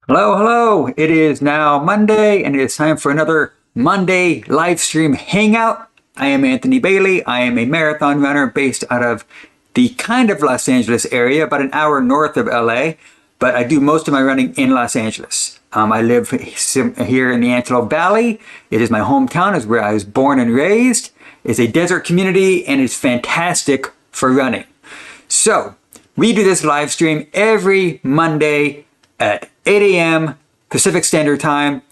Hello, hello. It is now Monday and it is time for another Monday Livestream Hangout. I am Anthony Bailey. I am a marathon runner based out of the kind of Los Angeles area, about an hour north of LA, but I do most of my running in Los Angeles. I live here in the Antelope Valley. It is my hometown. It's where I was born and raised. It's a desert community and it's fantastic for running. So we do this live stream every Monday at 8 a.m. Pacific Standard Time.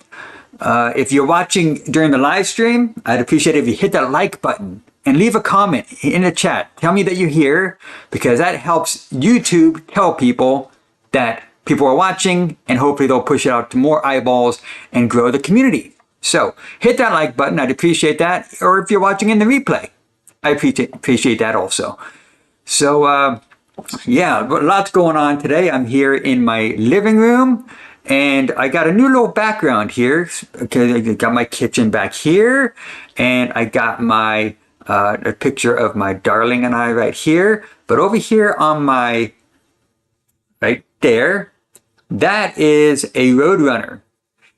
If you're watching during the live stream, I'd appreciate it if you hit that like button and leave a comment in the chat. Tell me that you're here, because that helps YouTube tell people that people are watching, and hopefully they'll push it out to more eyeballs and grow the community. So hit that like button. I'd appreciate that. Or if you're watching in the replay, I appreciate that also. So yeah, lots going on today. I'm here in my living room, and I got a new little background here. Okay, I got my kitchen back here, and I got my a picture of my darling and I right here. But over here on my right there, that is a Roadrunner.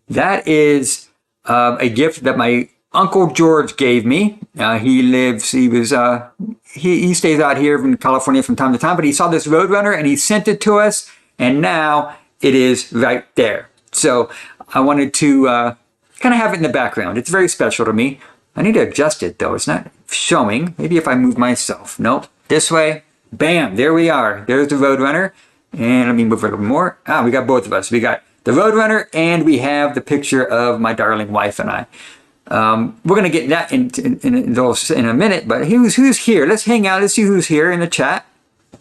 That is a gift that my Uncle George gave me. He stays out here in California from time to time, but he saw this Roadrunner and he sent it to us, and now it is right there. So I wanted to kind of have it in the background. It's very special to me. I need to adjust it though. It's not showing. Maybe if I move myself. Nope. This way. Bam. There we are. There's the Roadrunner. And let me move a little more. We got both of us. We got the Roadrunner and we have the picture of my darling wife and I. We're going to get that in a minute, but who's here? Let's hang out. Let's see who's here in the chat.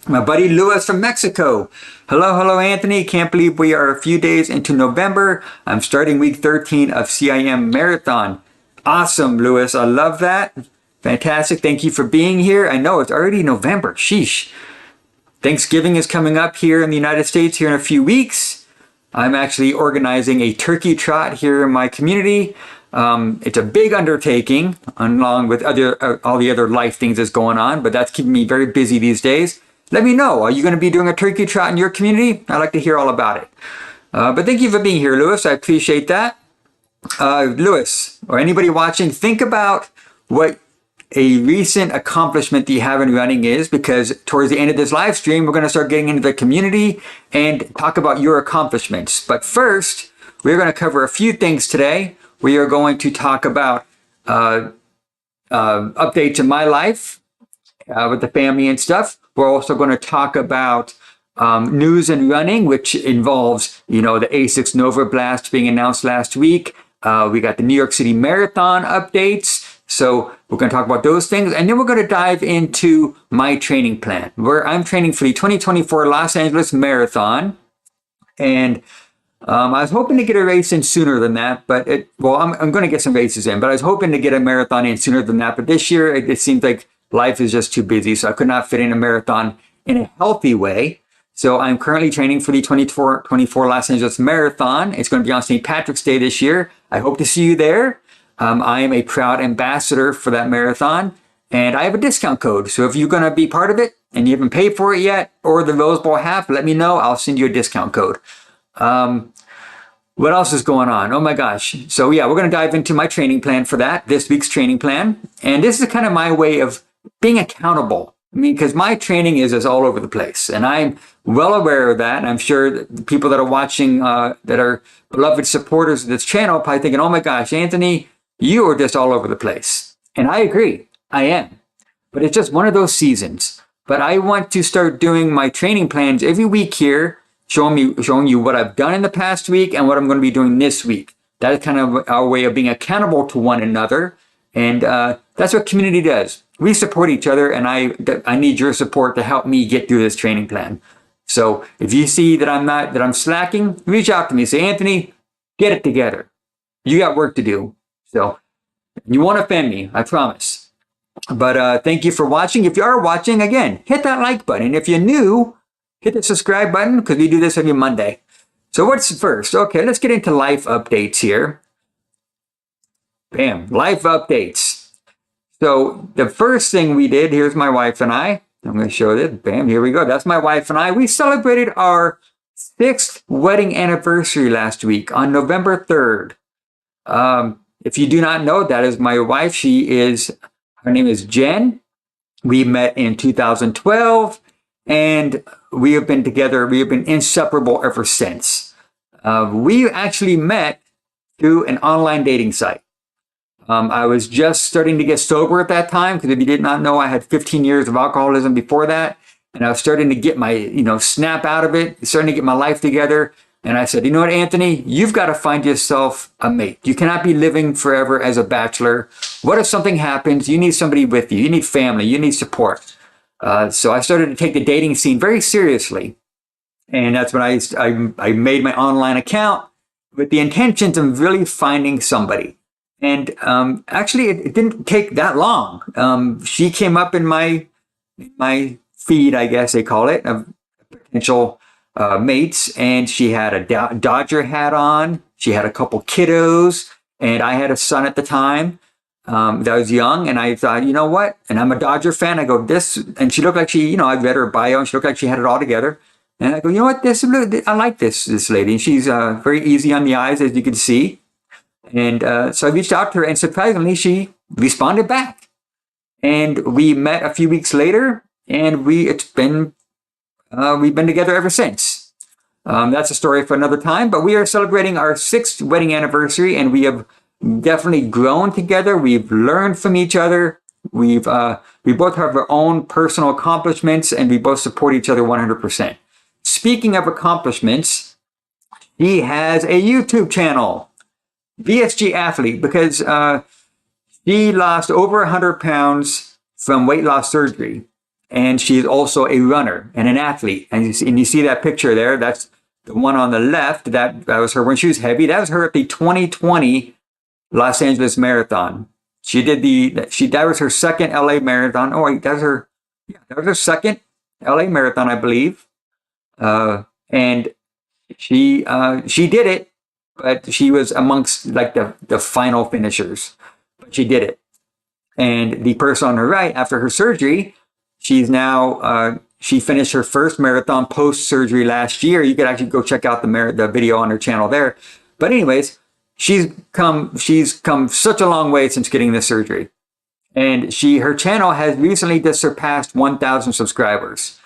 My buddy Louis from Mexico. Hello, Anthony. Can't believe we are a few days into November. I'm starting week 13 of CIM Marathon. Awesome, Louis. I love that. Fantastic. Thank you for being here. I know it's already November. Sheesh. Thanksgiving is coming up here in the United States here in a few weeks. I'm actually organizing a turkey trot here in my community. It's a big undertaking, along with all the other life things that's going on, but that's keeping me very busy these days. Let me know. Are you going to be doing a turkey trot in your community? I'd like to hear all about it. But thank you for being here, Louis. I appreciate that. Louis, or anybody watching, think about what a recent accomplishment that you have in running is, because towards the end of this live stream, we're going to start getting into the community and talk about your accomplishments. But first, we're going to cover a few things today. We are going to talk about updates in my life with the family and stuff. We're also going to talk about news and running, which involves, the Asics Novablast being announced last week. We got the New York City Marathon updates. So we're going to talk about those things. And then we're going to dive into my training plan, where I'm training for the 2024 Los Angeles Marathon. And I was hoping to get a race in sooner than that, but I'm going to get some races in, but I was hoping to get a marathon in sooner than that. But this year, it seems like life is just too busy, so I could not fit in a marathon in a healthy way. So I'm currently training for the 2024 Los Angeles Marathon. It's going to be on St. Patrick's Day this year. I hope to see you there. I am a proud ambassador for that marathon, and I have a discount code. So if you're going to be part of it and you haven't paid for it yet, or the Rose Bowl half, let me know. I'll send you a discount code. What else is going on? Oh my gosh. So yeah, we're going to dive into my training plan for that, this week's training plan. And this is kind of my way of being accountable. Because my training is all over the place, and I'm well aware of that. And I'm sure that the people that are watching, that are beloved supporters of this channel, probably thinking, oh my gosh, Anthony, you are just all over the place. And I agree, I am. But it's just one of those seasons. But I want to start doing my training plans every week here, showing you what I've done in the past week and what I'm going to be doing this week. That is kind of our way of being accountable to one another. And that's what community does. We support each other, and I need your support to help me get through this training plan. So if you see that I'm slacking, reach out to me. Say, Anthony, get it together. You got work to do. So you won't offend me, I promise. But thank you for watching. If you are watching, again, hit that like button. If you're new, hit the subscribe button, because we do this every Monday. So what's first? Okay, let's get into life updates here. Bam, life updates. So the first thing we did, here's my wife and I. I'm going to show this. Bam, here we go. That's my wife and I. We celebrated our 6th wedding anniversary last week on November 3rd. If you do not know, that is my wife. Her name is Jen. We met in 2012, and we have been together. We have been inseparable ever since. We actually met through an online dating site. I was just starting to get sober at that time, because if you did not know, I had 15 years of alcoholism before that. And I was starting to get my, snap out of it, starting to get my life together. And I said, you know what, Anthony, you've got to find yourself a mate. You cannot be living forever as a bachelor. What if something happens? You need somebody with you. You need family. You need support. So I started to take the dating scene very seriously. And that's when I made my online account with the intentions of really finding somebody. And actually, it didn't take that long. She came up in my feed, I guess they call it, of potential mates. And she had a Dodger hat on. She had a couple kiddos. And I had a son at the time that was young. And I thought, you know what? And I'm a Dodger fan. I go, this. And she looked like I read her bio, and she looked like she had it all together. And I go, you know what? I like this lady. And she's very easy on the eyes, as you can see. And so I reached out to her, and surprisingly, she responded back. And we met a few weeks later, and we've been together ever since. That's a story for another time, but we are celebrating our 6th wedding anniversary, and we have definitely grown together. We've learned from each other. We both have our own personal accomplishments, and we both support each other 100%. Speaking of accomplishments, he has a YouTube channel. VSG Athlete, because she lost over 100 pounds from weight loss surgery. And she's also a runner and an athlete. And you see that picture there. That's the one on the left. That was her when she was heavy. That was her at the 2020 Los Angeles Marathon. That was her second LA Marathon. Oh, wait, that was her second LA Marathon, I believe. And she did it. But she was amongst like the final finishers. But she did it. And the person on her right, after her surgery, she's now, she finished her first marathon post-surgery last year. You could actually go check out the video on her channel there. But anyways, she's come such a long way since getting this surgery. And her channel has recently just surpassed 1,000 subscribers.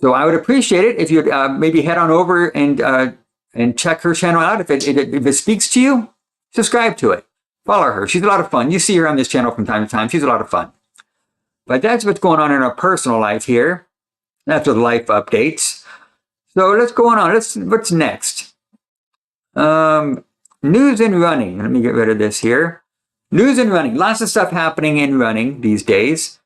So I would appreciate it if you'd maybe head on over and check her channel out. If it speaks to you, subscribe to it. Follow her. She's a lot of fun. You see her on this channel from time to time. She's a lot of fun. But that's what's going on in our personal life here. That's the life updates. So let's go on. What's next? News and running. Let me get rid of this here. News and running. Lots of stuff happening in running these days.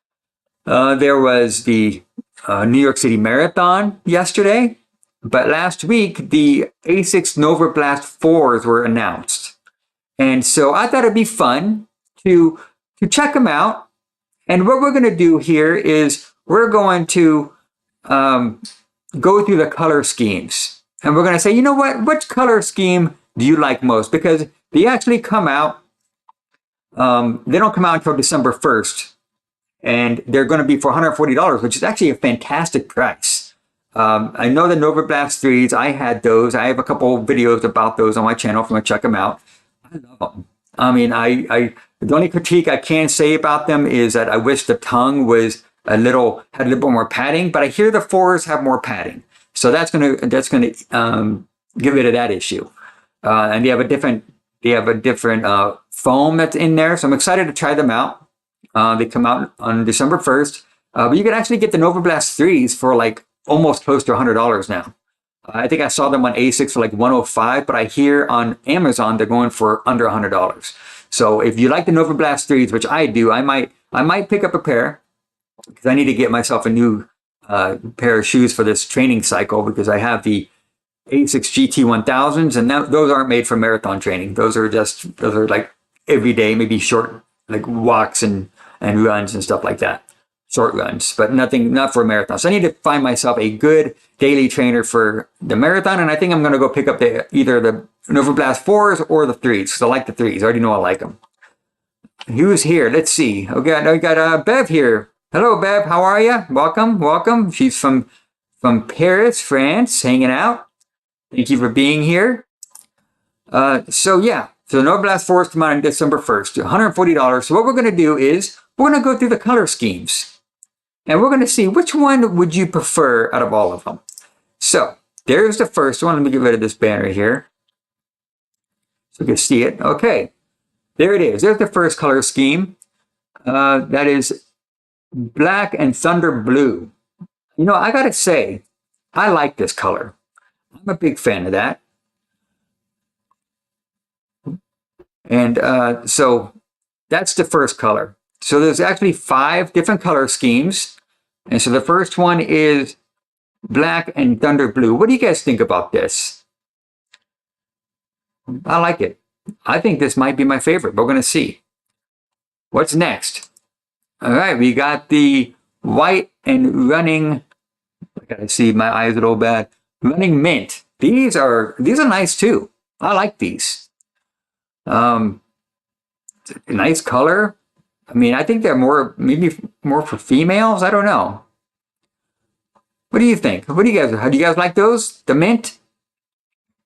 There was the New York City Marathon yesterday. But last week, the Asics Novablast 4's were announced. And so I thought it'd be fun to check them out. And what we're going to do here is we're going to go through the color schemes. And we're going to say, you know what? Which color scheme do you like most? Because they actually come out, they don't come out until December 1st. And they're going to be for $140, which is actually a fantastic price. I know the Novablast 3's. I had those. I have a couple videos about those on my channel if you want to check them out. I love them. I mean, the only critique I can say about them is that I wish the tongue had a little bit more padding, but I hear the 4's have more padding. So that's gonna get rid of that issue. And they have a different foam that's in there. So I'm excited to try them out. They come out on December 1st. But you can actually get the Novablast 3's for like almost close to $100 now. I think I saw them on Asics for like $105, but I hear on Amazon they're going for under $100. So if you like the Novablast 3's, which I do, I might pick up a pair, because I need to get myself a new pair of shoes for this training cycle, because I have the Asics GT1000s, and those aren't made for marathon training. Those are like everyday, maybe short, like walks and runs and stuff like that. Short runs, but not for a marathon. So I need to find myself a good daily trainer for the marathon. And I think I'm going to go pick up either the Novablast 4's or the 3's, because I like the 3's. I already know I like them. Who's here? Let's see. Okay, I got Bev here. Hello, Bev. How are you? Welcome. She's from Paris, France, hanging out. Thank you for being here. So the Novablast 4's come out on December 1st, $140. So what we're going to do is we're going to go through the color schemes. And we're going to see which one would you prefer out of all of them. So there's the first one. Let me get rid of this banner here so you can see it. Okay, there it is. There's the first color scheme. That is black and thunder blue. You know, I got to say, I like this color. I'm a big fan of that. And so that's the first color. So there's actually 5 different color schemes. And so the first one is black and thunder blue. What do you guys think about this? I like it. I think this might be my favorite, but we're going to see. What's next? All right, we got the white and running. I gotta see, my eyes are a little bad. Running mint. These are nice too. I like these. Nice color. I mean, I think they're maybe more for females. I don't know. What do you think? What do you guys like those? The mint?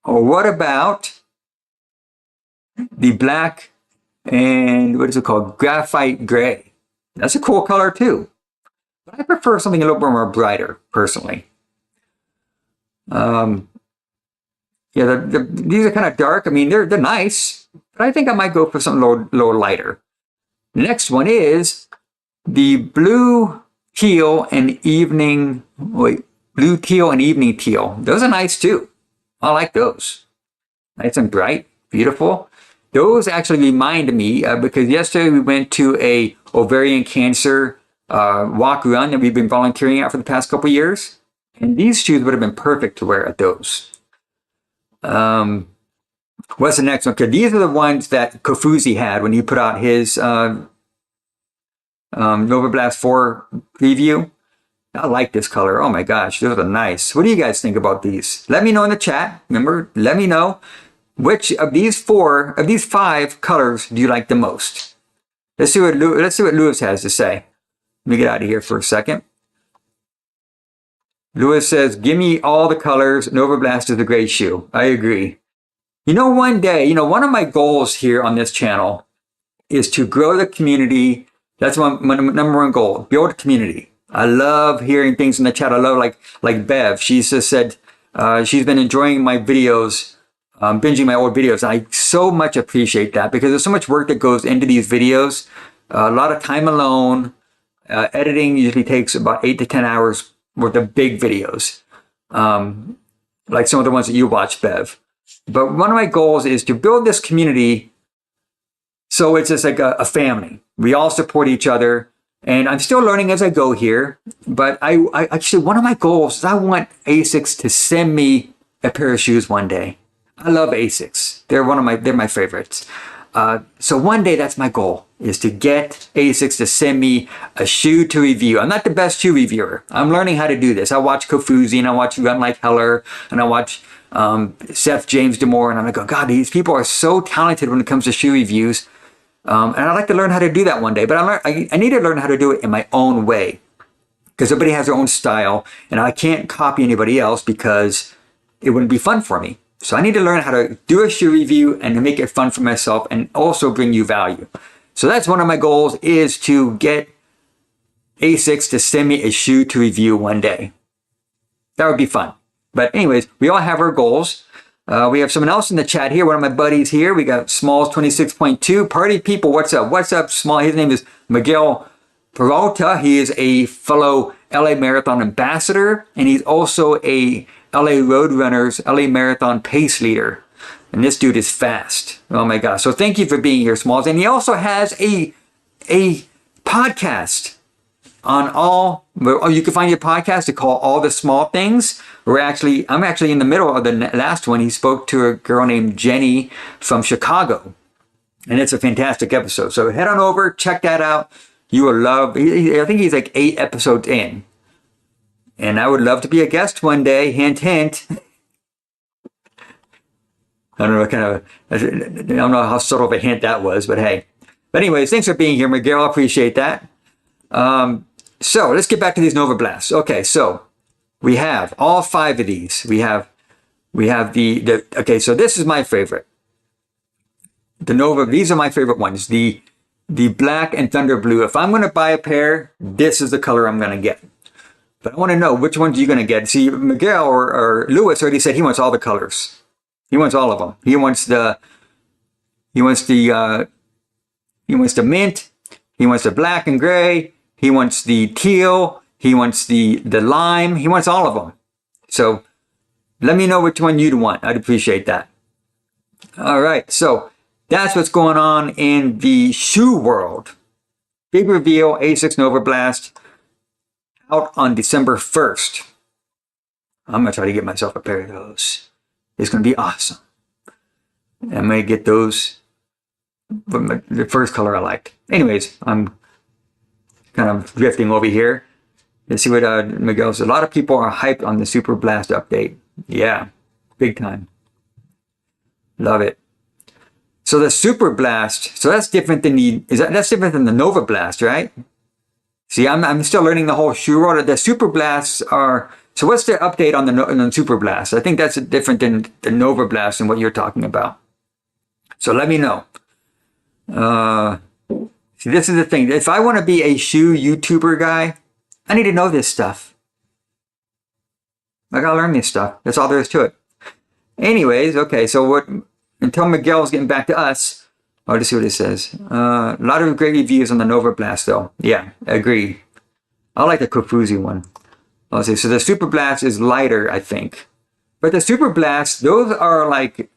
Or what about the black and what is it called? Graphite gray. That's a cool color too. But I prefer something a little bit more brighter, personally. These are kind of dark. I mean, they're nice, but I think I might go for something a little lighter. The next one is the blue teal and evening teal. Those are nice too. I like those. Nice and bright, beautiful. Those actually remind me because yesterday we went to a ovarian cancer walk run that we've been volunteering at for the past couple years, and these shoes would have been perfect to wear at those. What's the next one? Okay, these are the ones that Kofuzi had when he put out his Novablast 4 preview. I like this color. Oh my gosh, those are nice. What do you guys think about these? Let me know in the chat. Remember, let me know which of these 5 colors do you like the most. Let's see what Lewis has to say. Let me get out of here for a second. Lewis says, give me all the colors. Novablast is a great shoe. I agree. You know, one day, one of my goals here on this channel is to grow the community. That's my number one goal, build a community. I love hearing things in the chat. I love like Bev. She just said she's been enjoying my videos, binging my old videos. I so much appreciate that because there's so much work that goes into these videos. A lot of time alone. Editing usually takes about 8 to 10 hours worth of big videos, like some of the ones that you watch, Bev. But one of my goals is to build this community so it's just like a family. We all support each other. And I'm still learning as I go here. But I actually, one of my goals is I want Asics to send me a pair of shoes one day. I love Asics. They're my favorites. So one day that's my goal, is to get Asics to send me a shoe to review. I'm not the best shoe reviewer. I'm learning how to do this. I watch Kofuzi and I watch Run Like Heller and I watch Seth James Damore, and I'm like, oh God, these people are so talented when it comes to shoe reviews. And I'd like to learn how to do that one day, but I need to learn how to do it in my own way because everybody has their own style and I can't copy anybody else because it wouldn't be fun for me. So I need to learn how to do a shoe review and to make it fun for myself and also bring you value. So that's one of my goals, is to get Asics to send me a shoe to review one day. That would be fun. But anyways, we all have our goals. We have someone else in the chat here. One of my buddies here. We got Smalls 26.2. Party people, what's up? What's up, Small? His name is Miguel Peralta. He is a fellow LA Marathon ambassador, and he's also a LA Roadrunners LA Marathon pace leader. And this dude is fast. Oh my gosh. So thank you for being here, Smalls. And he also has a podcast on you can find your podcast to call All the Small Things. I'm actually in the middle of the last one. He spoke to a girl named Jenny from Chicago. And it's a fantastic episode. So head on over, check that out. You will love, I think he's like 8 episodes in. And I would love to be a guest one day. Hint, hint. I don't know how subtle of a hint that was, but hey. But anyways, thanks for being here, Miguel. I appreciate that. So let's get back to these Novablasts. Okay, so we have all 5 of these. We have We have okay, so this is my favorite. The Nova, these are my favorite ones. The black and thunder blue. If I'm going to buy a pair, this is the color I'm going to get. But I want to know which ones you're going to get. See, Miguel or Lewis already said he wants all the colors. He wants all of them. He wants the mint. He wants the black and gray. He wants the teal. He wants the lime. He wants all of them. So let me know which one you'd want. I'd appreciate that. All right. So that's what's going on in the shoe world. Big reveal, Asics Novablast, out on December 1st. I'm going to try to get myself a pair of those. It's going to be awesome. I'm going to get those, the first color I liked. Anyways, I'm kind of drifting over here. Let's see what Miguel says. A lot of people are hyped on the Super Blast update. Yeah, big time. Love it. So the Super Blast, so that's different than that's different than the Novablast, right? See, I'm still learning the whole shoe world. The Super Blasts are, so what's the update on the Super Blast? I think that's different than the Novablast and what you're talking about. So let me know. See, this is the thing. If I want to be a shoe YouTuber guy, I need to know this stuff. I gotta learn this stuff. That's all there is to it. Anyways, okay, so until Miguel's getting back to us, I'll just see what it says. A lot of great reviews on the Novablast, though. Yeah, I agree. I like the Kofuzi one. I'll say, so the Super Blast is lighter, I think. But the Super Blast, those are like,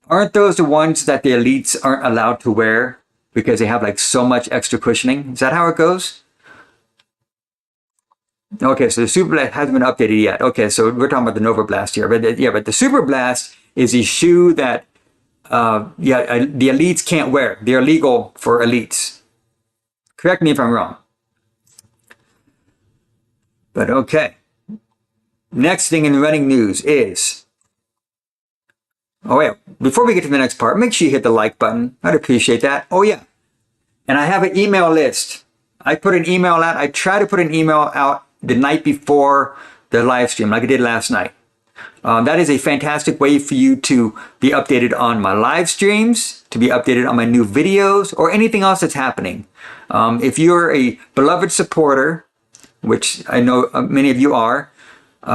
aren't those the ones that the elites aren't allowed to wear because they have like so much extra cushioning? Is that how it goes? Okay, so the Super Blast hasn't been updated yet. Okay, so we're talking about the Novablast here. But yeah, but the Super Blast is a shoe that the elites can't wear. They're illegal for elites. Correct me if I'm wrong. But okay. Next thing in running news is, oh wait, before we get to the next part, make sure you hit the like button. I'd appreciate that. Oh yeah. And I have an email list. I put an email out. I try to put an email out the night before the live stream, like I did last night. That is a fantastic way for you to be updated on my live streams, to be updated on my new videos, or anything else that's happening. If you're a beloved supporter, which I know many of you are,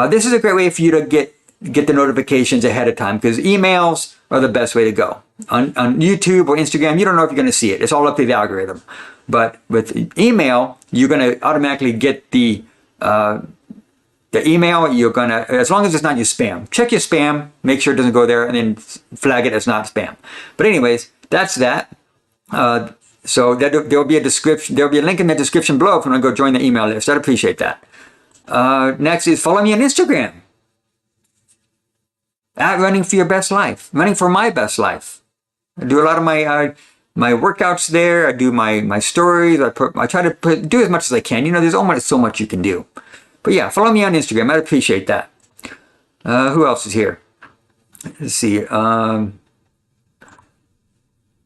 this is a great way for you to get the notifications ahead of time, because emails are the best way to go. On YouTube or Instagram, you don't know if you're going to see it. It's all up to the algorithm. But with email, you're going to automatically get the email. You're going to, as long as it's not your spam. Check your spam, make sure it doesn't go there, and then flag it as not spam. But anyways, that's that. So there'll be a description. There'll be a link in the description below if you want to go join the email list. I'd appreciate that. Next is follow me on Instagram. At Running for Your Best Life. Running for My Best Life. I do a lot of my workouts there. I do my stories. I try to do as much as I can. You know, there's only so much you can do. But yeah, follow me on Instagram. I'd appreciate that. Who else is here? Let's see.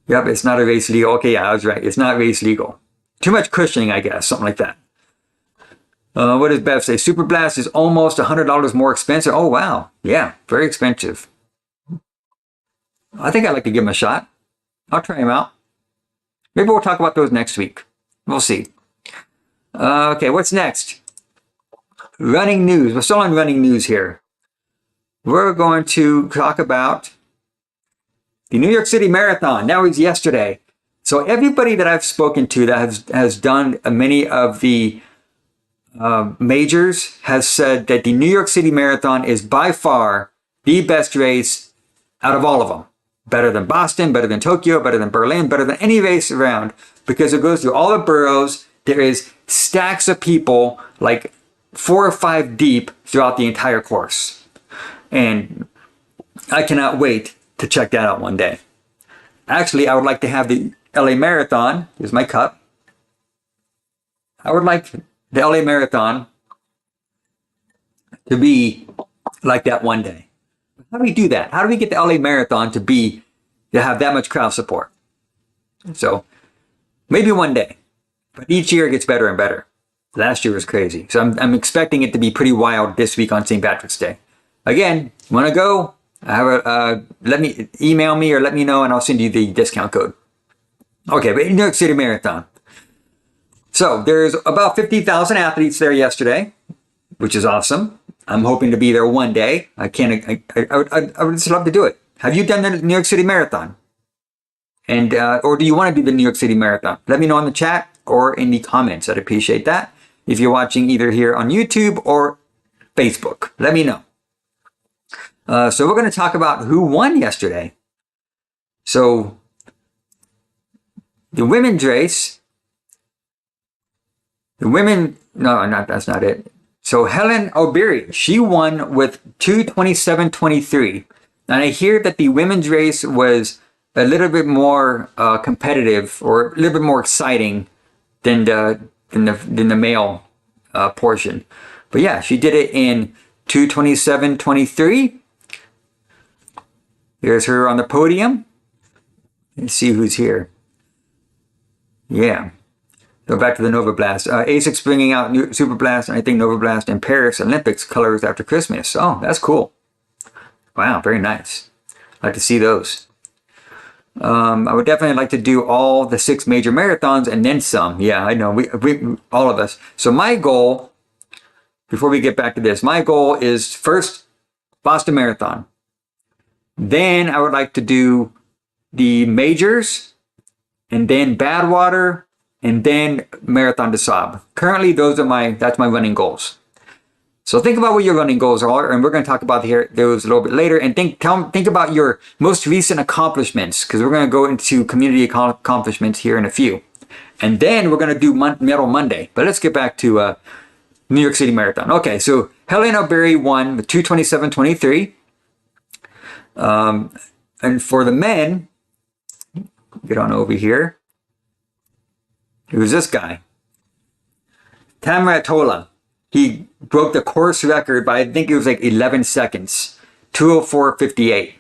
Yep, it's not a race legal. Okay, yeah, I was right. It's not race legal. Too much cushioning, I guess. Something like that. What does Bev say? Super Blast is almost $100 more expensive. Oh, wow. Yeah, very expensive. I think I'd like to give them a shot. I'll try them out. Maybe we'll talk about those next week. We'll see. Okay, what's next? Running news. We're still on running news here. We're going to talk about the New York City Marathon. That was yesterday. So everybody that I've spoken to that has done many of the majors has said that the New York City Marathon is by far the best race out of all of them. Better than Boston, better than Tokyo, better than Berlin, better than any race around, because it goes through all the boroughs. There is stacks of people, like 4 or 5 deep throughout the entire course. And I cannot wait to check that out one day. Actually, I would like to have the LA Marathon. Here's my cup. I would like the LA Marathon to be like that one day. How do we do that? How do we get the LA Marathon to have that much crowd support? So maybe one day, but each year it gets better and better. Last year was crazy. So I'm expecting it to be pretty wild this week on St. Patrick's Day. Again, want to go? I have let me email me or let me know, and I'll send you the discount code. Okay, but New York City Marathon. So there's about 50,000 athletes there yesterday, which is awesome. I'm hoping to be there one day. I would just love to do it. Have you done the New York City Marathon? And or do you want to do the New York City Marathon? Let me know in the chat or in the comments. I'd appreciate that. If you're watching either here on YouTube or Facebook, let me know. So we're going to talk about who won yesterday. So the women's race, that's not it. So Helen Obiri, she won with 2:27:23. And I hear that the women's race was a little bit more competitive or a little bit more exciting than the male portion. But yeah, she did it in 2:27:23. Here's her on the podium. Let's see who's here. Yeah. Go back to the Novablast. Asics bringing out new Superblast, and I think Novablast and Paris Olympics colors after Christmas. Oh, that's cool. Wow, very nice. I'd like to see those. I would definitely like to do all the 6 major marathons and then some. Yeah, I know. We all of us. So my goal, before we get back to this, my goal is first Boston Marathon. Then I would like to do the majors, and then Badwater, and then Marathon des Sables. Currently, that's my running goals. So think about what your running goals are, and we're going to talk about those a little bit later. And think about your most recent accomplishments, because we're going to go into community accomplishments here in a few. And then we're going to do Medal Monday. But let's get back to New York City Marathon. Okay, so Helen Obiri won with 2:27:23. And for the men, get on over here. Who's this guy? Tamrat Tola. He broke the course record by, I think it was like 11 seconds. 2:04:58.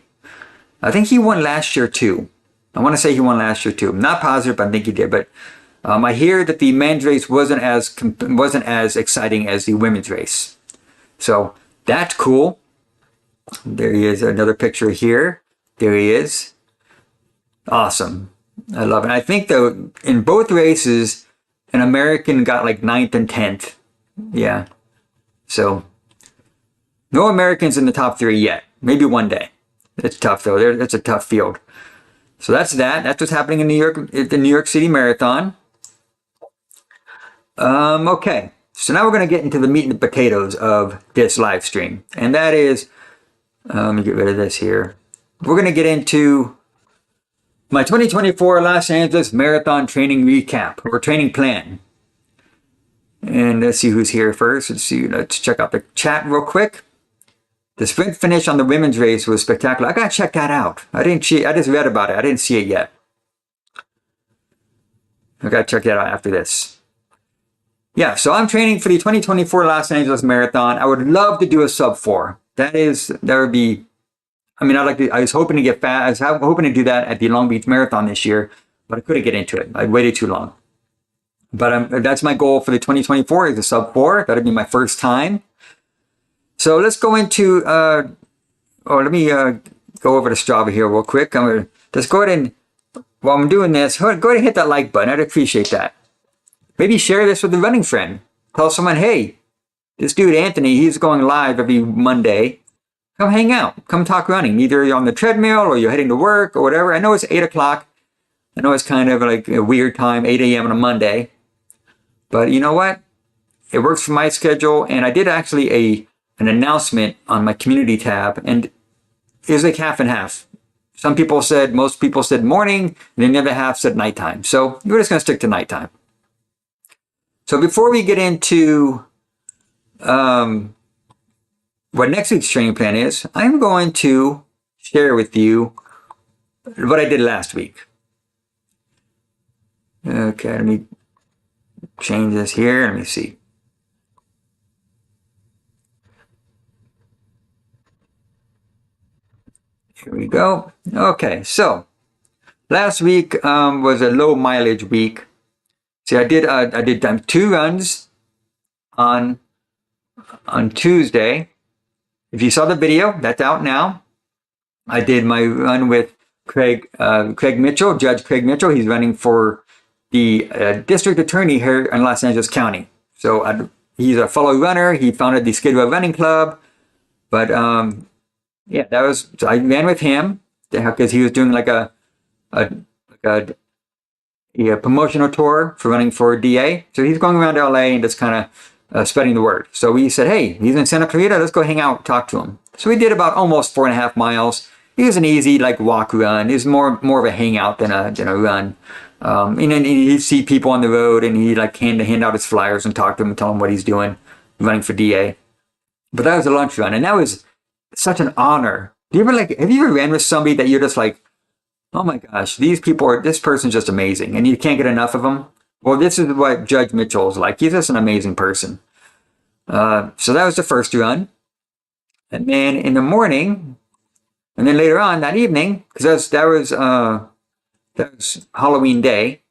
I think he won last year too. I want to say he won last year too. I'm not positive, but I think he did. But I hear that the men's race wasn't as exciting as the women's race. So that's cool. There he is. Another picture here. There he is. Awesome. I love it. I think though in both races, an American got like 9th and 10th. Yeah. So no Americans in the top 3 yet. Maybe one day. It's tough though. That's a tough field. So that's that. That's what's happening in New York at the New York City Marathon. Okay. So now we're going to get into the meat and the potatoes of this live stream. And that is, let me get rid of this here. We're going to get into my 2024 Los Angeles Marathon training recap or training plan. And let's see who's here first. Let's check out the chat real quick. The sprint finish on the women's race was spectacular. I got to check that out. I just read about it. I didn't see it yet. I got to check that out after this. Yeah, so I'm training for the 2024 Los Angeles Marathon. I would love to do a sub 4. That would be, I mean, I was hoping to get fast. I was hoping to do that at the Long Beach Marathon this year, but I couldn't get into it. I waited too long. But that's my goal for the 2024 is a sub 4. That'd be my first time. So let's go into, let me go over to Strava here real quick. Just go ahead and, while I'm doing this, go ahead and hit that like button. I'd appreciate that. Maybe share this with a running friend. Tell someone, hey, this dude Anthony, he's going live every Monday. Come hang out. Come talk running. Either you're on the treadmill or you're heading to work or whatever. I know it's 8 o'clock. I know it's kind of like a weird time, 8 a.m. on a Monday. But you know what? It works for my schedule. And I did actually an announcement on my community tab. And it was like half and half. Most people said morning. And then the other half said nighttime. So we're just going to stick to nighttime. So before we get into what next week's training plan is, I'm going to share with you what I did last week. Okay, let me change this here. Let me see. Here we go. Okay, so last week was a low mileage week. See, I did 2 runs on Tuesday, if you saw the video, that's out now. I did my run with Craig Mitchell, Judge Craig Mitchell. He's running for the district attorney here in Los Angeles County. So he's a fellow runner. He founded the Skidway Running Club. But yeah, so I ran with him because he was doing like a promotional tour for running for DA. So he's going around LA and just kind of spreading the word. So we said, hey, he's in Santa Clarita. Let's go hang out, talk to him. So we did about almost 4.5 miles. It was an easy like walk run. It was more of a hangout than a run. And then he'd see people on the road and he'd like hand out his flyers and talk to them and tell them what he's doing, running for DA. But that was a lunch run, and that was such an honor. Have you ever ran with somebody that you're just like, oh my gosh, this person's just amazing, and you can't get enough of them? Well, this is what Judge Mitchell is like. He's just an amazing person. So that was the first run. And then in the morning, and then later on that evening, because that was Halloween day,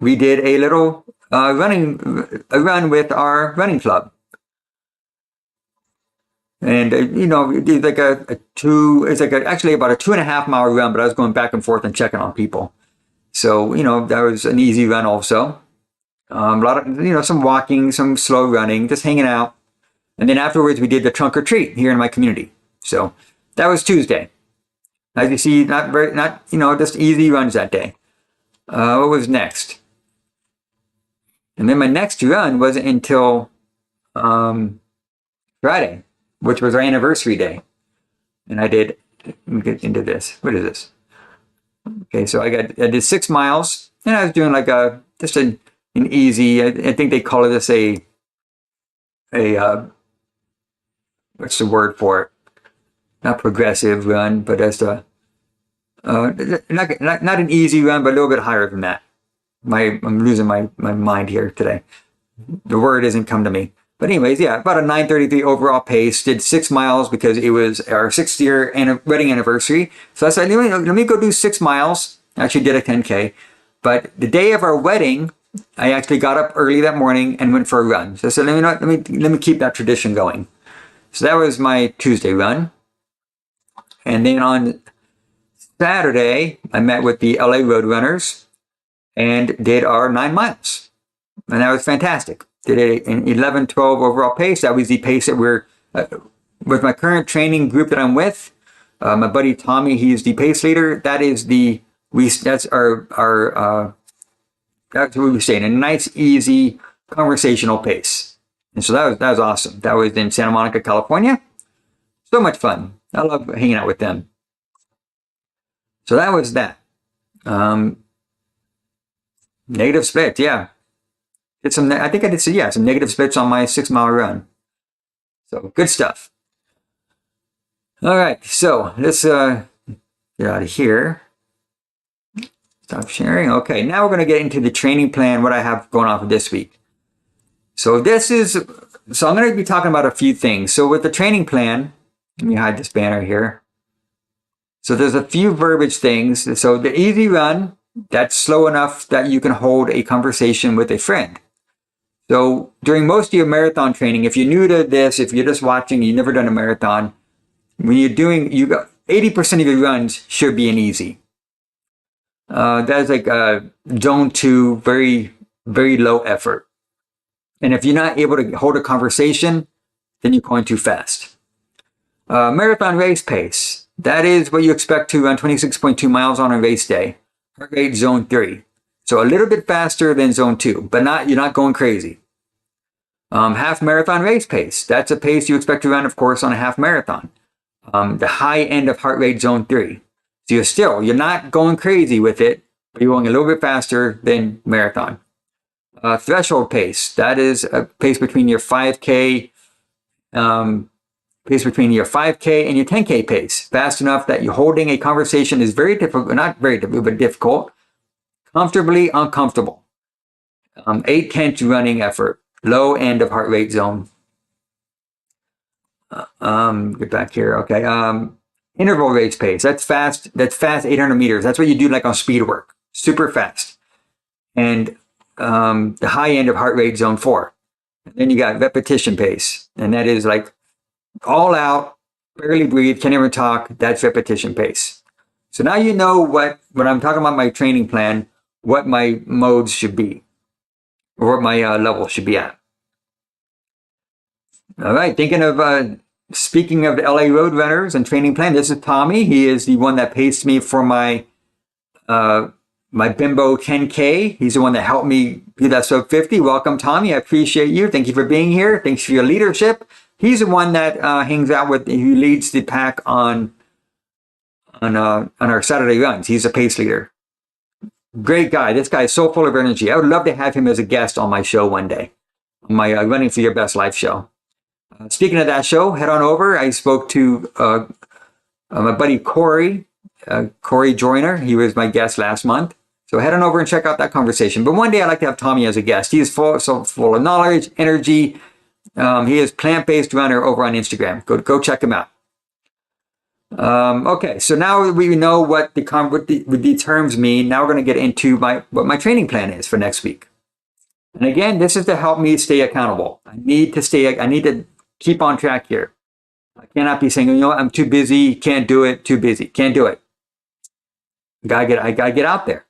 we did a little run with our running club. And it's like actually about a 2.5 mile run, but I was going back and forth and checking on people. So that was an easy run also. A lot of some walking, some slow running, just hanging out. And then afterwards we did the trunk or treat here in my community. So that was Tuesday. As you see, just easy runs that day. What was next? And then my next run wasn't until Friday, which was our anniversary day. And I did, let me get into this. What is this? Okay, so I did 6 miles, and I was doing like just an easy, I think they call this a what's the word for it? Not progressive run, but just not an easy run, but a little bit higher than that. I'm losing my mind here today. The word isn't come to me. But anyways, yeah, about a 9:33 overall pace. Did 6 miles because it was our 6th year wedding anniversary. So I said, let me go do 6 miles. I actually did a 10K. But the day of our wedding, I actually got up early that morning and went for a run. So I said, let me keep that tradition going. So that was my Tuesday run. And then on Saturday, I met with the LA Road Runners and did our 9 miles. And that was fantastic. Did an 11:12 overall pace. That was the pace that we're with my current training group that I'm with. My buddy Tommy, he's the pace leader. That's what we stay in, a nice, easy, conversational pace. And so that was awesome. That was in Santa Monica, California. So much fun. I love hanging out with them. So that was that. Negative split, yeah. Some negative splits on my 6 mile run. So good stuff. All right, so let's get out of here. Stop sharing. Okay, now we're going to get into the training plan, what I have going on for this week. So I'm going to be talking about a few things. So with the training plan, let me hide this banner here. So there's a few verbiage things. So the easy run, that's slow enough that you can hold a conversation with a friend. So during most of your marathon training, if you're new to this, if you're just watching, you've never done a marathon, when you're doing, 80% of your runs should be an easy. That's like zone 2, very, very low effort. And if you're not able to hold a conversation, then you're going too fast. Marathon race pace. That is what you expect to run 26.2 miles on a race day. Heart rate zone 3. So a little bit faster than zone 2, but you're not going crazy. Half marathon race pace. That's a pace you expect to run, of course, on a half marathon. The high end of heart rate zone 3. So you're not going crazy with it, but you're going a little bit faster than marathon. Threshold pace. That is a pace between your 5K, and your 10K pace. Fast enough that you're holding a conversation is very difficult, not very difficult, but difficult. Comfortably uncomfortable. 8/10 running effort. Low end of heart rate zone. Get back here. Okay. Interval race pace. That's fast. That's fast 800 meters. That's what you do like on speed work. Super fast. And the high end of heart rate zone 4. And then you got repetition pace. And that is like all out, barely breathe, can't even talk. That's repetition pace. So now you know what, when I'm talking about my training plan, what my modes should be, or what my level should be at. All right, speaking of LA Roadrunners and training plan, this is Tommy. He is the one that paced me for my my Bimbo 10K. He's the one that helped me do that sub 50. Welcome, Tommy. I appreciate you. Thank you for being here. Thanks for your leadership. He's the one that hangs out with, he leads the pack on our Saturday runs. He's a pace leader. Great guy. This guy is so full of energy. I would love to have him as a guest on my show one day, on my Running for Your Best Life show. Speaking of that show, head on over. I spoke to my buddy Corey Joyner. He was my guest last month. So head on over and check out that conversation. But one day I'd like to have Tommy as a guest. He is full of knowledge, energy. He is Plant-Based Runner over on Instagram. Go check him out. Okay, so now we know what the terms mean. Now we're going to get into what my training plan is for next week. And again, this is to help me stay accountable. I need to keep on track here. I cannot be saying, I'm too busy, can't do it, too busy, can't do it. I gotta get out there.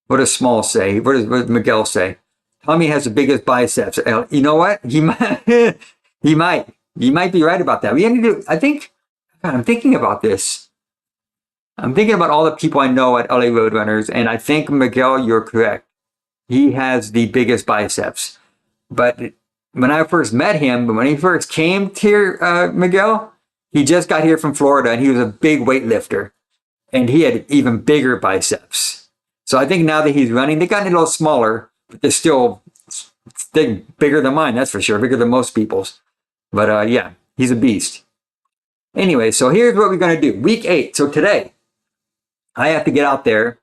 What does Small say? What does Miguel say? Tommy has the biggest biceps. You know what? He might. he might be right about that. I'm thinking about this. I'm thinking about all the people I know at LA Roadrunners, and I think, Miguel, you're correct. He has the biggest biceps. But when I first met him, when he first came here, Miguel, he just got here from Florida, and he was a big weightlifter, and he had even bigger biceps. So I think now that he's running, they've gotten a little smaller, but they're still bigger than mine, that's for sure, bigger than most people's. But yeah, he's a beast. Anyway, so here's what we're going to do. Week 8. So today, I have to get out there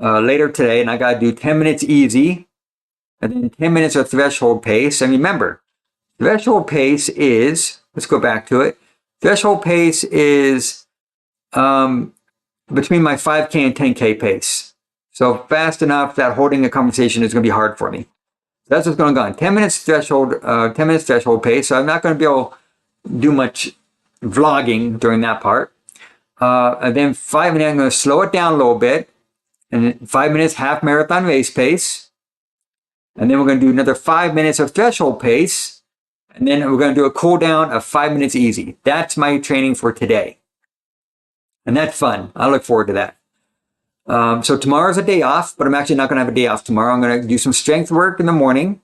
later today, and I got to do 10 minutes easy, and then 10 minutes of threshold pace. And remember, threshold pace is, let's go back to it. Threshold pace is between my 5K and 10K pace. So fast enough that holding a conversation is going to be hard for me. So that's what's going on. 10 minutes threshold pace. So I'm not going to be able to do much vlogging during that part. And then 5 minutes, I'm going to slow it down a little bit. And then 5 minutes, half marathon race pace. And then we're going to do another 5 minutes of threshold pace. And then we're going to do a cool down of 5 minutes easy. That's my training for today. And that's fun. I look forward to that. So tomorrow's a day off, but I'm actually not going to have a day off tomorrow. I'm going to do some strength work in the morning.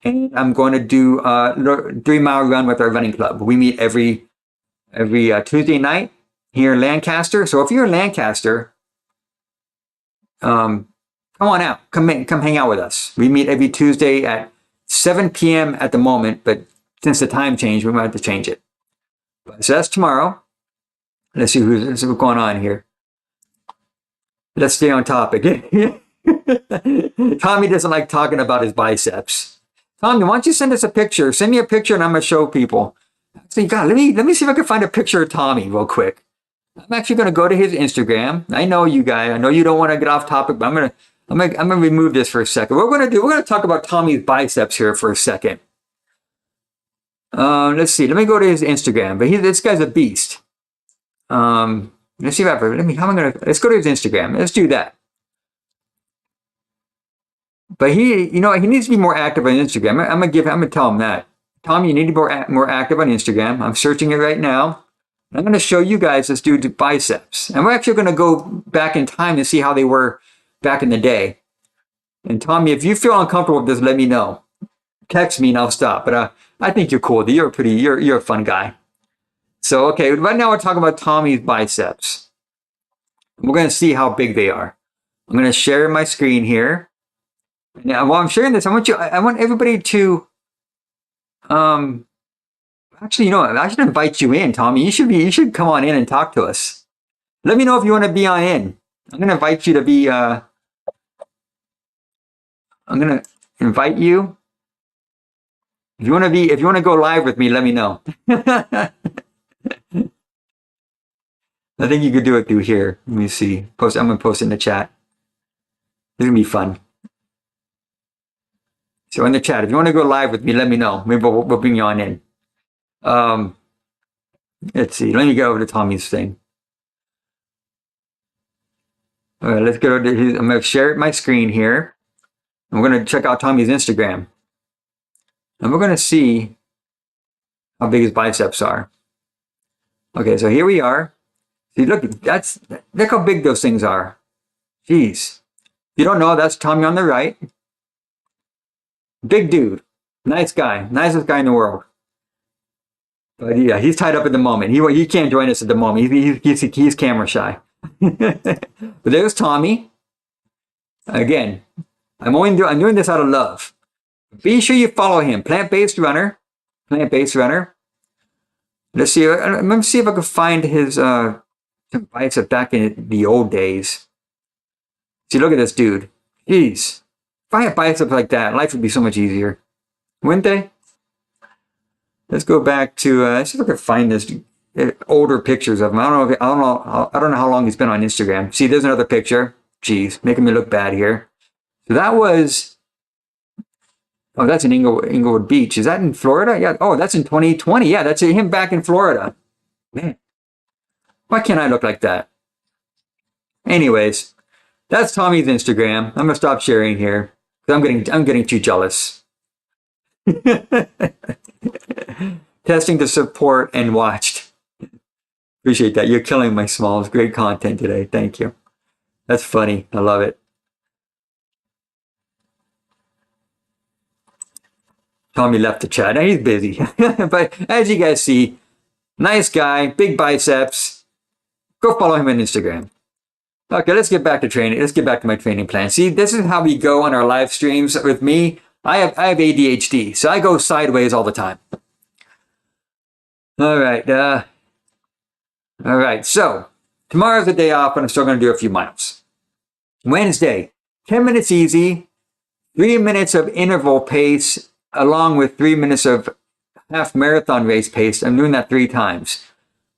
And I'm going to do a 3-mile run with our running club. We meet every Tuesday night here in Lancaster. So if you're in Lancaster, come on out. Come hang out with us. We meet every Tuesday at 7 p.m. at the moment, but since the time changed, we might have to change it. So that's tomorrow. Let's see what's going on here. Let's stay on topic. Tommy doesn't like talking about his biceps. Tommy, why don't you send us a picture? Send me a picture and I'm going to show people. Actually, God, let me see if I can find a picture of Tommy real quick. I'm actually going to go to his Instagram. I know you guys. I know you don't want to get off topic, but I'm gonna remove this for a second. We're going to talk about Tommy's biceps here for a second. Let's see. Let me go to his Instagram. But this guy's a beast. Let's see if let's go to his Instagram. Let's do that. But he needs to be more active on Instagram. I'm gonna tell him that. Tom, you need to be more active on Instagram. I'm searching it right now. I'm going to show you guys this dude's biceps. And we're actually going to go back in time to see how they were back in the day. And Tommy, if you feel uncomfortable with this, let me know. Text me and I'll stop. But I think you're cool. You're a fun guy. So, okay, right now we're talking about Tommy's biceps. We're going to see how big they are. I'm going to share my screen here. Now, while I'm sharing this, I want everybody to, actually, I should invite you in, Tommy. You should come on in and talk to us. Let me know if you want to be on in. I'm going to invite you to be, I'm going to invite you. If you want to go live with me, let me know. I think you could do it through here. Let me see. I'm going to post it in the chat. This is going to be fun. So in the chat, if you want to go live with me, let me know. Maybe we'll bring you on in. Um, let's see. Let me go over to Tommy's thing. All right, let's go to his. I'm going to share my screen here. And we're going to check out Tommy's Instagram. And we're going to see how big his biceps are. Okay, so here we are. See, look how big those things are. Jeez. If you don't know, that's Tommy on the right. Big dude. Nice guy. Nicest guy in the world. But yeah, he's tied up at the moment. He can't join us at the moment. He's camera shy. But there's Tommy. Again, I'm doing this out of love. Be sure you follow him. Plant-based runner. Plant-based runner. Let's see. Let me see if I can find his bicep back in the old days. See, look at this dude. Jeez. If I had biceps like that, life would be so much easier. Wouldn't they? Let's go back to see if I can find this older pictures of him. I don't know how long he's been on Instagram. See, there's another picture. Jeez, making me look bad here. So that was. Oh, that's in Inglewood Beach. Is that in Florida? Yeah. Oh, that's in 2020. Yeah, that's him back in Florida. Man, why can't I look like that? Anyways, that's Tommy's Instagram. I'm gonna stop sharing here because I'm getting too jealous. Testing to support and watched. Appreciate that. You're killing my smalls. Great content today. Thank you. That's funny. I love it. Tommy left the chat. He's busy. But as you guys see, nice guy, big biceps. Go follow him on Instagram. Okay, let's get back to training. Let's get back to my training plan. See, this is how we go on our live streams with me. I have ADHD, so I go sideways all the time. All right. All right. So tomorrow's the day off, and I'm still going to do a few miles. Wednesday, 10 minutes easy, 3 minutes of interval pace, along with 3 minutes of half marathon race pace. I'm doing that 3 times.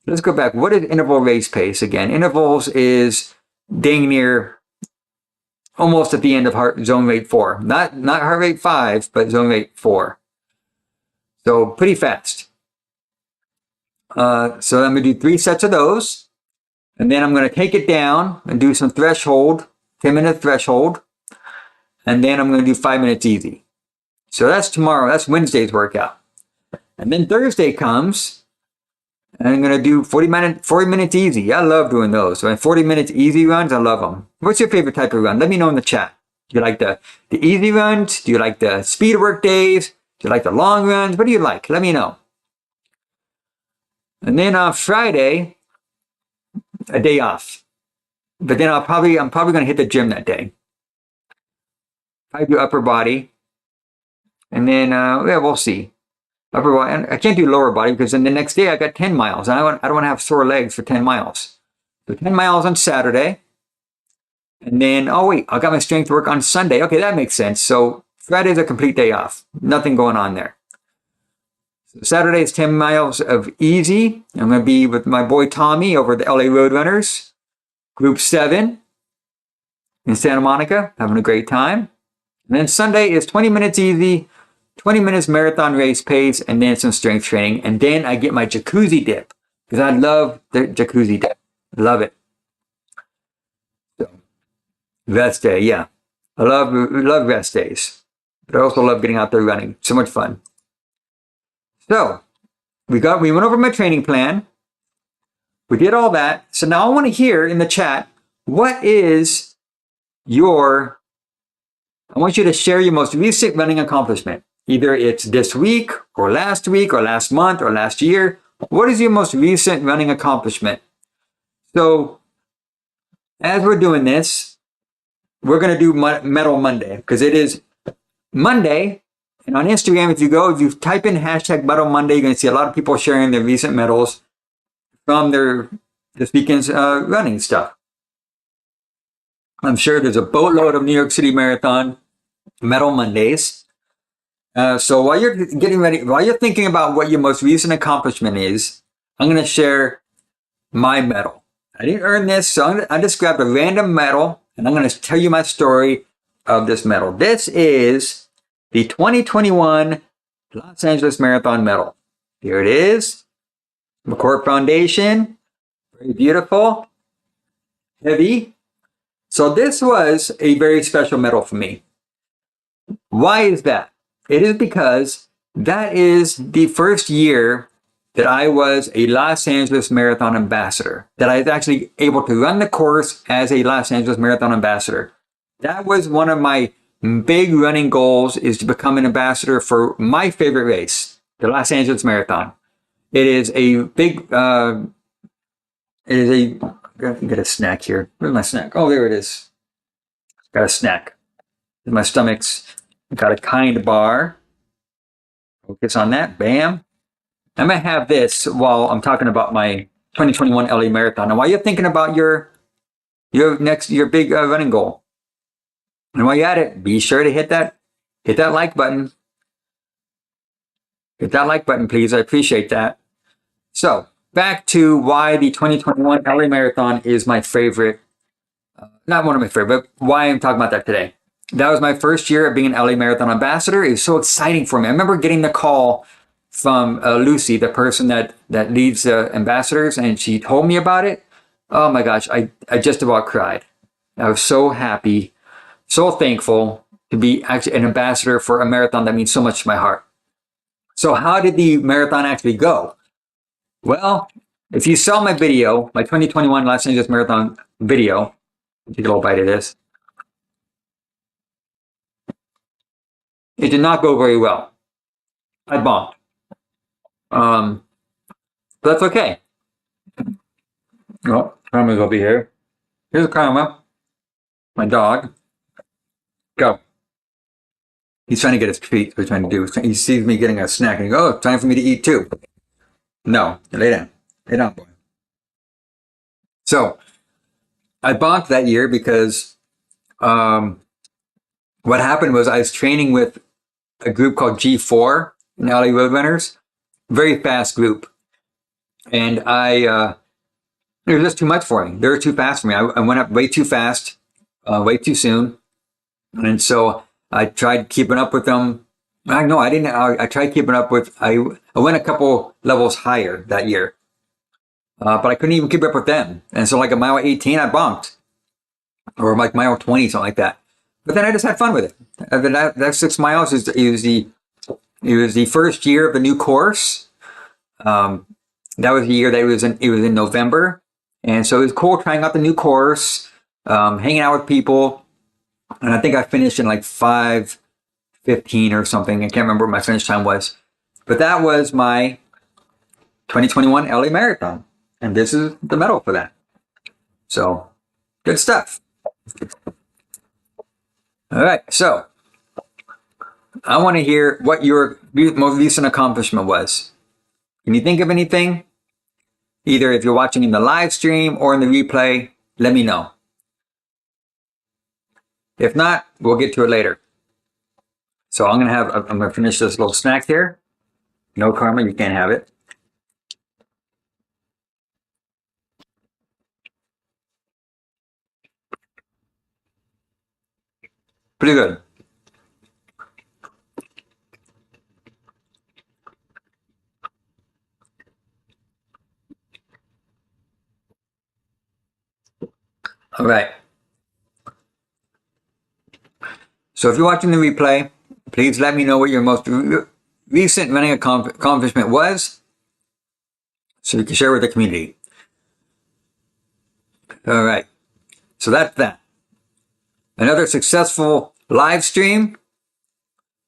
Let's go back. What is interval race pace again? Intervals is dang near almost at the end of zone rate 4. Not heart rate 5, but zone rate 4. So pretty fast. So I'm going to do 3 sets of those. And then I'm going to take it down and do some threshold, 10-minute threshold. And then I'm going to do 5 minutes easy. So that's tomorrow. That's Wednesday's workout. And then Thursday comes, and I'm going to do 40 minutes easy. I love doing those. So 40 minutes easy runs, I love them. What's your favorite type of run? Let me know in the chat. Do you like the easy runs? Do you like the speed work days? Do you like the long runs? What do you like? Let me know. And then on Friday, a day off. But then I'm probably going to hit the gym that day. I do upper body. And then, yeah, we'll see. Upper body. I can't do lower body because then the next day I got 10 miles. And I don't want to have sore legs for 10 miles. So 10 miles on Saturday. And then, oh wait, I got my strength work on Sunday. Okay, that makes sense. So Friday's a complete day off. Nothing going on there. So Saturday is 10 miles of easy. I'm going to be with my boy Tommy over at the LA Roadrunners. Group 7 in Santa Monica. Having a great time. And then Sunday is 20 minutes easy, 20 minutes marathon race pace, and then some strength training. And then I get my jacuzzi dip because I love the jacuzzi dip. Love it. So, rest day, yeah. I love rest days. But I also love getting out there running. So much fun. So, we went over my training plan. We did all that. So now I want to hear in the chat, what is I want you to share your most recent running accomplishment. Either it's this week or last month or last year. What is your most recent running accomplishment? So as we're doing this, we're going to do Medal Monday because it is Monday. And on Instagram, if you type in hashtag Medal Monday, you're going to see a lot of people sharing their recent medals from this weekend's running stuff. I'm sure there's a boatload of New York City Marathon Medal Mondays. So while you're getting ready, while you're thinking about what your most recent accomplishment is, I'm going to share my medal. I didn't earn this, so I just grabbed a random medal, and I'm going to tell you my story of this medal. This is the 2021 Los Angeles Marathon medal. Here it is. McCord Foundation. Very beautiful. Heavy. So this was a very special medal for me. Why is that? It is because that is the first year that I was a Los Angeles Marathon ambassador, that I was actually able to run the course as a Los Angeles Marathon ambassador. That was one of my big running goals, is to become an ambassador for my favorite race, the Los Angeles Marathon. It is a big, I'm gonna get a snack here. Where's my snack? Oh, there it is. Got a snack. My stomach's got a kind bar. Focus on that. Bam. I'm gonna have this while I'm talking about my 2021 LA Marathon. Now, while you're thinking about your big running goal, and while you're at it, be sure to hit that like button. Hit that like button, please. I appreciate that. So back to why the 2021 LA Marathon is my favorite. Not one of my favorite, but why I'm talking about that today. That was my first year of being an LA Marathon ambassador. It was so exciting for me. I remember getting the call from Lucy, the person that leads ambassadors, and she told me about it. Oh my gosh, I just about cried. I was so happy, so thankful to be actually an ambassador for a marathon that means so much to my heart. So how did the marathon actually go? Well, if you saw my video, my 2021 Los Angeles Marathon video, take a little bite of this. It did not go very well. I bombed. But that's okay. Oh, Karma's over here. Here's Karma, my dog. Go. He's trying to get his treat. What he's trying to do. He sees me getting a snack and he goes, oh, it's time for me to eat too. No, lay down. Lay down, boy. So, I bonked that year because what happened was I was training with a group called G4 in LA Roadrunners. Very fast group. And it was just too much for me. They were too fast for me. I went up way too fast, way too soon. And so I tried keeping up with them. I tried keeping up with, I went a couple levels higher that year. But I couldn't even keep up with them. And so like at mile 18, I bonked. Or like mile 20, something like that. But then I just had fun with it. That 6 miles it was the first year of the new course. That was the year that it was in November. And so it was cool trying out the new course, hanging out with people. And I think I finished in like 5:15 or something. I can't remember what my finish time was. But that was my 2021 LA Marathon. And this is the medal for that. So, good stuff. All right, so I want to hear what your most recent accomplishment was. Can you think of anything? Either if you're watching in the live stream or in the replay, let me know. If not, we'll get to it later. So I'm gonna finish this little snack here. No, Karma, you can't have it. Pretty good. All right. So if you're watching the replay, please let me know what your most recent running accomplishment was so you can share with the community. All right. So that's that. Another successful live stream.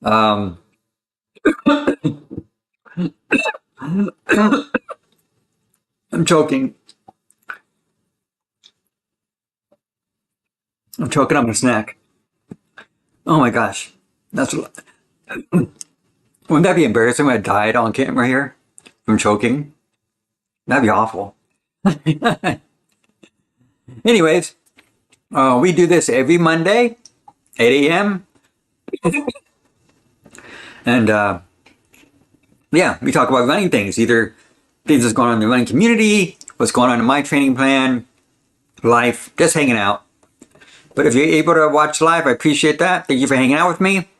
I'm choking. I'm choking on my snack. Oh my gosh. Wouldn't that be embarrassing when I died on camera here from choking? That'd be awful. Anyways, we do this every Monday, 8 a.m. And yeah, we talk about running things, either things that's going on in the running community, what's going on in my training plan, life, just hanging out. But if you're able to watch live, I appreciate that. Thank you for hanging out with me.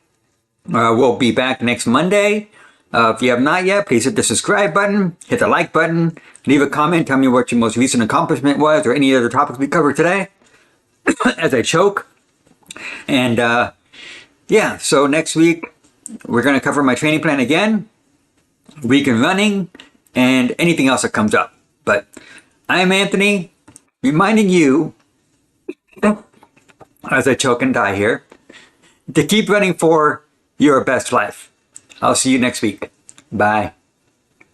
We'll be back next Monday If you have not yet, please hit the subscribe button, hit the like button, leave a comment, tell me what your most recent accomplishment was or any other topics we covered today as I choke. And yeah, so next week we're going to cover my training plan again, week in running, and anything else that comes up. But I'm Anthony, reminding you, as I choke and die here, to keep running for your best life. I'll see you next week. Bye.